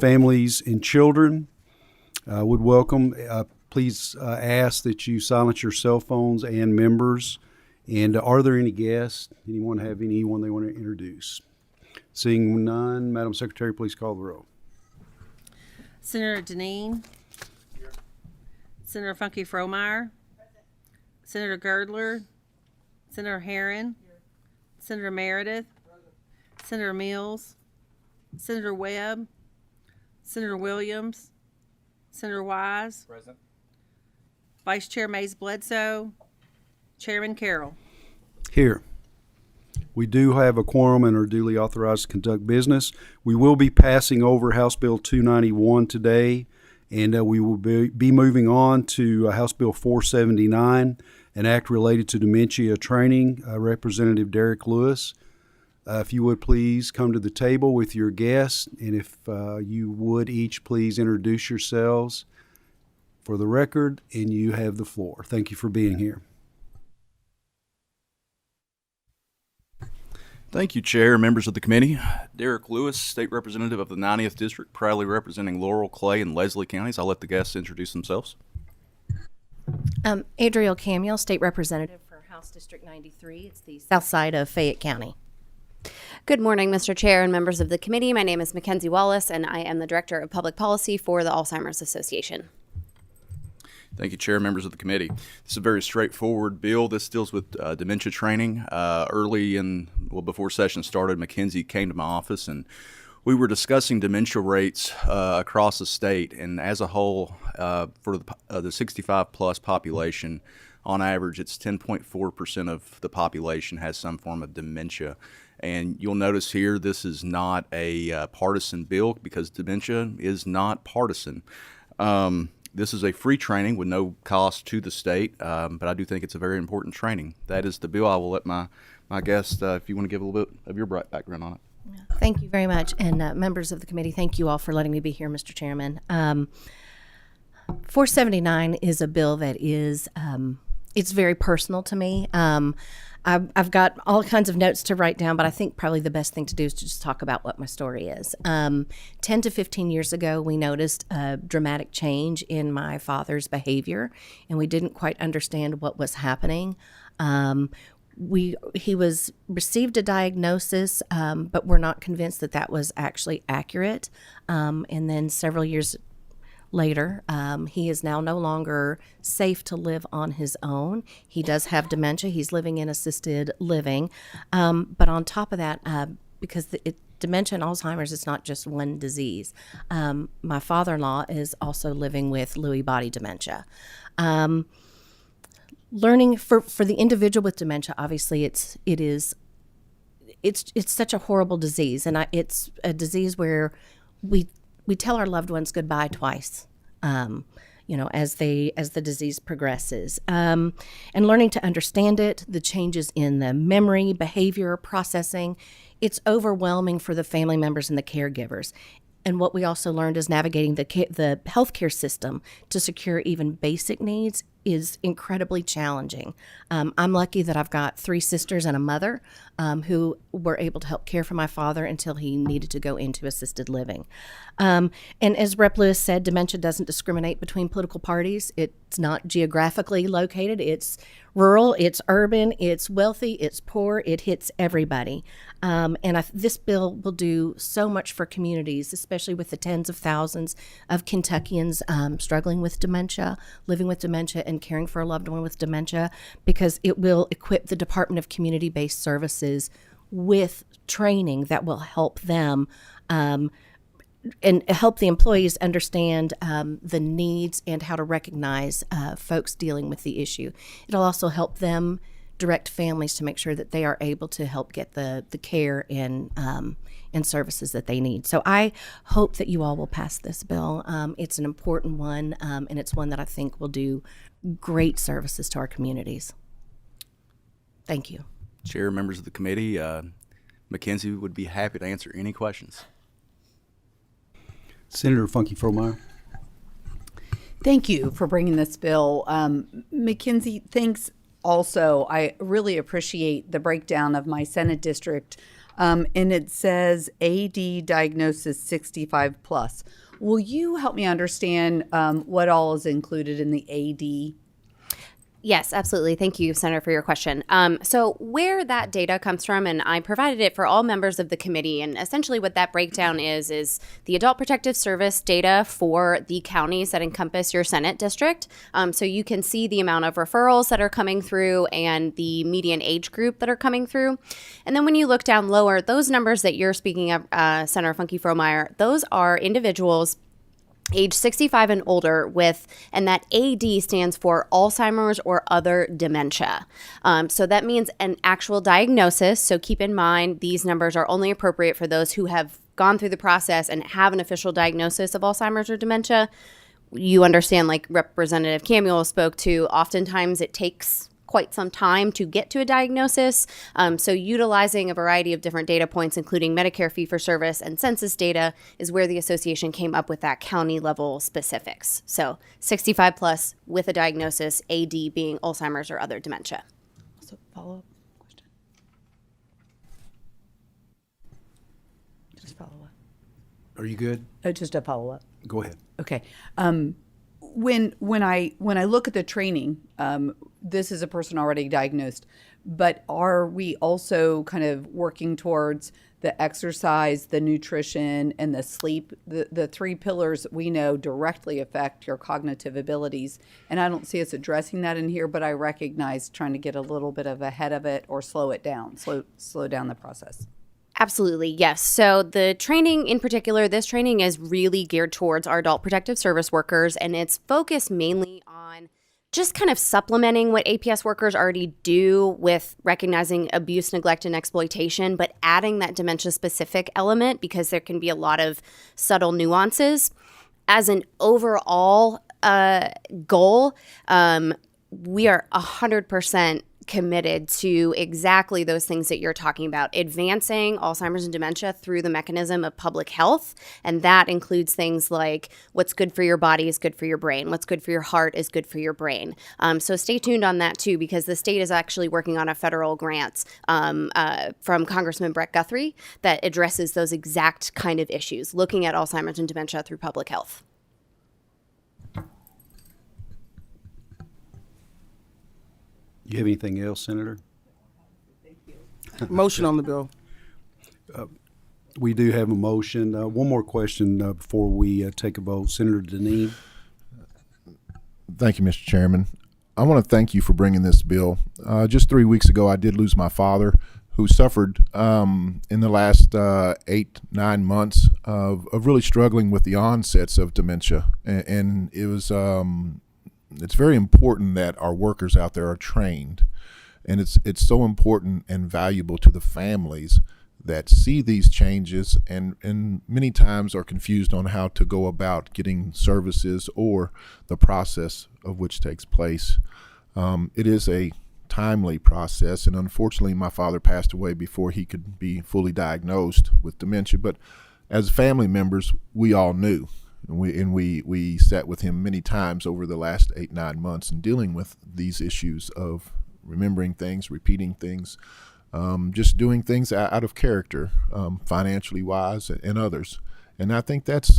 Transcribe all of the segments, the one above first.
families and children. Would welcome. Please ask that you silence your cell phones and members. And are there any guests? Anyone have anyone they want to introduce? Seeing none, Madam Secretary, please call the roll. Senator Deneen. Here. Senator Funky Fromeyer. Present. Senator Girdler. Senator Herron. Here. Senator Meredith. Present. Senator Mills. Senator Webb. Senator Williams. Senator Wise. Present. Vice Chair Mays Bledsoe. Chairman Carroll. Here. We do have a quorum and are duly authorized to conduct business. We will be passing over House Bill 291 today, and we will be moving on to House Bill 479, an act related to dementia training. Representative Derek Lewis, if you would please come to the table with your guests, and if you would each please introduce yourselves for the record, and you have the floor. Thank you for being here. Thank you, Chair and members of the committee. Derek Lewis, State Representative of the 90th District, proudly representing Laurel, Clay, and Leslie counties. I'll let the guests introduce themselves. Adriel Camuel, State Representative for House District 93. It's the south side of Fayette County. Good morning, Mr. Chair and members of the committee. My name is Mackenzie Wallace, and I am the Director of Public Policy for the Alzheimer's Association. Thank you, Chair and members of the committee. This is a very straightforward bill. This deals with dementia training. Before session started, Mackenzie came to my office, and we were discussing dementia rates across the state. And as a whole, for the 65-plus population, on average, it's 10.4% of the population has some form of dementia. And you'll notice here, this is not a partisan bill because dementia is not partisan. This is a free training with no cost to the state, but I do think it's a very important training. That is the bill. I will let my guest, if you want to give a little bit of your background on it. Thank you very much. And members of the committee, thank you all for letting me be here, Mr. Chairman. 479 is a bill that is, it's very personal to me. I've got all kinds of notes to write down, but I think probably the best thing to do is to just talk about what my story is. 10 to 15 years ago, we noticed a dramatic change in my father's behavior, and we didn't quite understand what was happening. He received a diagnosis, but we're not convinced that that was actually accurate. And then several years later, he is now no longer safe to live on his own. He does have dementia. He's living in assisted living. But on top of that, because dementia and Alzheimer's is not just one disease, my father-in-law is also living with Lewy body dementia. Learning for the individual with dementia, obviously it's such a horrible disease, and it's a disease where we tell our loved ones goodbye twice, as the disease progresses. And learning to understand it, the changes in the memory, behavior, processing, it's overwhelming for the family members and the caregivers. And what we also learned is navigating the healthcare system to secure even basic needs is incredibly challenging. I'm lucky that I've got 3 sisters and a mother who were able to help care for my father until he needed to go into assisted living. And as Rep. Lewis said, dementia doesn't discriminate between political parties. It's not geographically located. It's rural, it's urban, it's wealthy, it's poor. It hits everybody. This bill will do so much for communities, especially with the tens of thousands of Kentuckians struggling with dementia, living with dementia, and caring for a loved one with dementia, because it will equip the Department of Community-Based Services with training that will help them and help the employees understand the needs and how to recognize folks dealing with the issue. It'll also help them direct families to make sure that they are able to help get the care and services that they need. So I hope that you all will pass this bill. It's an important one, and it's one that I think will do great services to our communities. Thank you. Chair, members of the committee, Mackenzie would be happy to answer any questions. Senator Funky Fromeyer. Thank you for bringing this bill. Mackenzie, thanks also. I really appreciate the breakdown of my Senate district and it says AD diagnosis 65 plus. Will you help me understand what all is included in the AD? Yes, absolutely. Thank you, Senator, for your question. So where that data comes from, and I provided it for all members of the committee, and essentially what that breakdown is the Adult Protective Service data for the counties that encompass your Senate district. So you can see the amount of referrals that are coming through and the median age group that are coming through. And then when you look down lower, those numbers that you're speaking of, Senator Funky Fromeyer, those are individuals age 65 and older with, and that AD stands for Alzheimer's or other dementia. So that means an actual diagnosis. So keep in mind, these numbers are only appropriate for those who have gone through the process and have an official diagnosis of Alzheimer's or dementia. You understand, like Representative Camuel spoke to, oftentimes it takes quite some time to get to a diagnosis. So utilizing a variety of different data points, including Medicare fee-for-service and census data, is where the association came up with that county level specifics. So 65 plus with a diagnosis, AD being Alzheimer's or other dementia. So follow-up question. Just follow-up. Are you good? Oh, just a follow-up. Go ahead. Okay. When I look at the training, this is a person already diagnosed, but are we also kind of working towards the exercise, the nutrition, and the sleep? The three pillars that we know directly affect your cognitive abilities. And I don't see us addressing that in here, but I recognize trying to get a little bit of ahead of it or slow it down, slow down the process. Absolutely, yes. So the training in particular, this training is really geared towards our adult protective service workers, and it's focused mainly on just kind of supplementing what APS workers already do with recognizing abuse, neglect, and exploitation, but adding that dementia-specific element because there can be a lot of subtle nuances. As an overall goal, we are 100% committed to exactly those things that you're talking about, advancing Alzheimer's and dementia through the mechanism of public health. And that includes things like what's good for your body is good for your brain. What's good for your heart is good for your brain. So stay tuned on that too, because the state is actually working on a federal grant from Congressman Brett Guthrie that addresses those exact kind of issues, looking at Alzheimer's and dementia through public health. You have anything else, Senator? Motion on the bill. We do have a motion. One more question before we take a vote. Senator Deneen. Thank you, Mr. Chairman. I want to thank you for bringing this bill. Just 3 weeks ago, I did lose my father, who suffered in the last 8-9 months of really struggling with the onsets of dementia. And it was it's very important that our workers out there are trained, and it's so important and valuable to the families that see these changes and many times are confused on how to go about getting services or the process of which takes place. It is a timely process, and unfortunately my father passed away before he could be fully diagnosed with dementia, but as family members we all knew. And we sat with him many times over the last 8-9 months and dealing with these issues of remembering things, repeating things, just doing things out of character, financially wise and others. And I think that's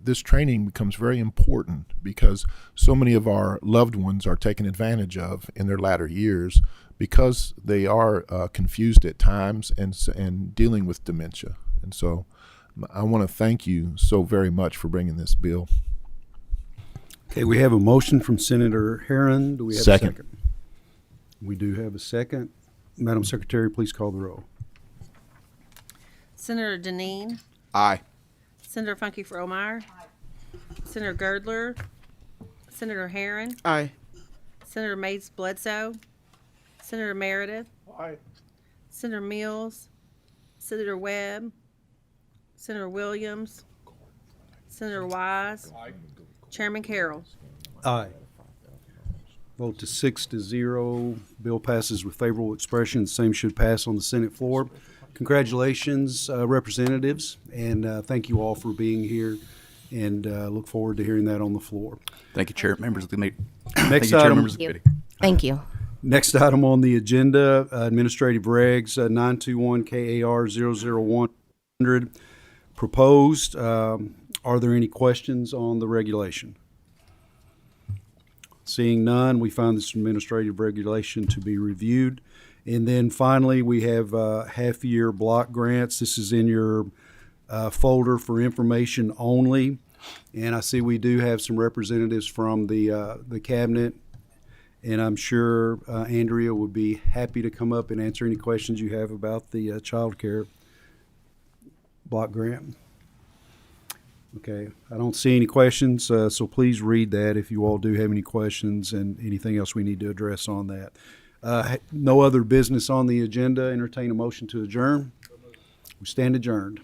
this training becomes very important because so many of our loved ones are taken advantage of in their latter years because they are confused at times and dealing with dementia. And so I want to thank you so very much for bringing this bill. Okay, we have a motion from Senator Herron. Do we have a second? We do have a second. Madam Secretary, please call the roll. Senator Deneen. Aye. Senator Funky Fromeyer. Senator Girdler. Senator Herron. Aye. Senator Mays Bledsoe. Senator Meredith. Aye. Senator Mills. Senator Webb. Senator Williams. Senator Wise. Chairman Carroll. Aye. Vote to 6-0. Bill passes with favorable expression. The same should pass on the Senate floor. Congratulations, representatives, and thank you all for being here, and look forward to hearing that on the floor. Thank you, Chair, members of the committee. Next Thank you, Chair, item. members of the committee. Thank you. Next item on the agenda, administrative regs, 921 KAR 00100, proposed. Are there any questions on the regulation? Seeing none, we find this administrative regulation to be reviewed. And then finally, we have half-year block grants. This is in your folder for information only. And I see we do have some representatives from the cabinet. And I'm sure Andrea would be happy to come up and answer any questions you have about the child care block grant. Okay, I don't see any questions, so please read that if you all do have any questions and anything else we need to address on that. No other business on the agenda. Entertain a motion to adjourn. We stand adjourned.